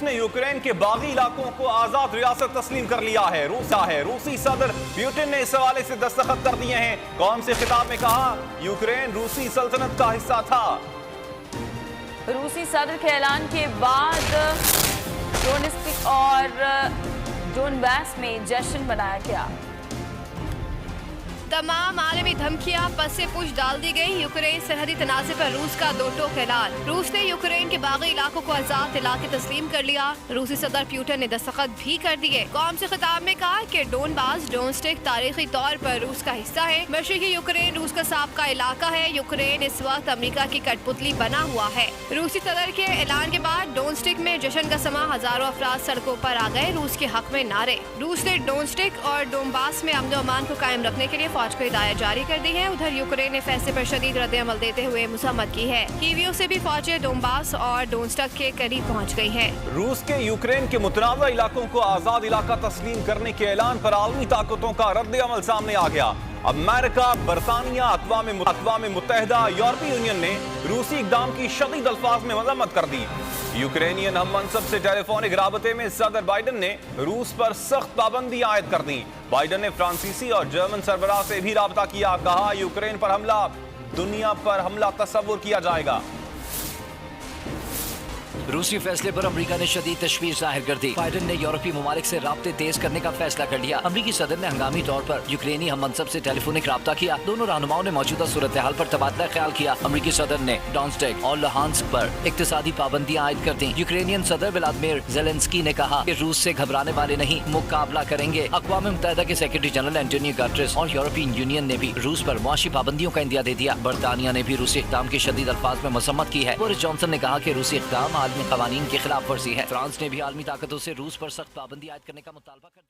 روس نے یوکرین کے باغی علاقوں کو آزاد ریاست تسلیم کر لیا ہے۔ روسی صدر پیوٹن نے اس حوالے سے دستخط کر دیے ہیں۔ قوم سے خطاب میں کہا یوکرین روسی سلطنت کا حصہ تھا۔ روسی صدر کے اعلان کے بعد ڈونیٹسک اور ڈونباس میں جشن منایا گیا۔ تمام عالمی دھمکیاں پس سے پش ڈال دی گئی۔ یوکرین سرحدی تنازع پر روس کا دو ٹوک اعلان۔ روس نے یوکرین کے باغی علاقوں کو آزاد علاقے تسلیم کر لیا۔ روسی صدر پیوٹن نے دستخط بھی کر دیے۔ قوم سے خطاب میں کہا کہ ڈونباس ڈونسٹک تاریخی طور پر روس کا حصہ ہے۔ مشرقی یوکرین روس کا سابقہ علاقہ ہے۔ یوکرین اس وقت امریکہ کی کٹ پتلی بنا ہوا ہے۔ روسی صدر کے اعلان کے بعد ڈونسٹک میں جشن کا سما، ہزاروں افراد سڑکوں پر آ گئے۔ روس کے حق میں نعرے۔ روس نے ڈونسٹک اور ڈونباس میں امن و امان کو قائم رکھنے کے لیے فوج کو ہدایت جاری کر دی ہے۔ ادھر یوکرین نے فیصلے پر شدید رد عمل دیتے ہوئے مذمت کی ہے۔ کیویو سے بھی فوجیں ڈونباس اور ڈونسٹک کے قریب پہنچ گئی ہیں۔ روس کے یوکرین کے متنازع علاقوں کو آزاد علاقہ تسلیم کرنے کے اعلان پر عالمی طاقتوں کا رد عمل سامنے آ گیا۔ امریکہ، برطانیہ، اقوام متحدہ، یورپی یونین نے روسی اقدام کی شدید الفاظ میں مذمت کر دی۔ یوکرینین ہم منصب سے ٹیلی فونک رابطے میں صدر بائیڈن نے روس پر سخت پابندی عائد کر دی۔ بائیڈن نے فرانسیسی اور جرمن سربراہ سے بھی رابطہ کیا۔ کہا یوکرین پر حملہ دنیا پر حملہ تصور کیا جائے گا۔ روسی فیصلے پر امریکہ نے شدید تشویش ظاہر کر دی۔ بائیڈن نے یورپی ممالک سے رابطے تیز کرنے کا فیصلہ کر لیا۔ امریکی صدر نے ہنگامی طور پر یوکرینی ہم منصب سے ٹیلی فونک رابطہ کیا۔ دونوں رہنماؤں نے موجودہ صورتحال پر تبادلہ خیال کیا۔ امریکی صدر نے ڈونسٹک اور لوہانسک پر اقتصادی پابندیاں عائد کر دیں۔ یوکرینین صدر ولادیمیر زیلنسکی نے کہا کہ روس سے گھبرانے والے نہیں، مقابلہ کریں گے۔ اقوام متحدہ کے سیکرٹری جنرل اینٹونیو گٹریس اور یورپی یونین نے بھی روس پر معاشی پابندیوں کا اندیا دے دیا۔ برطانیہ نے بھی روسی اقدام کی شدید الفاظ میں مذمت کی ہے۔ بورس جانسن نے کہا کہ روسی اقدام عالمی قوانین کے خلاف ورزی ہے۔ فرانس نے بھی عالمی طاقتوں سے روس پر سخت پابندی عائد کرنے کا مطالبہ کر دیا۔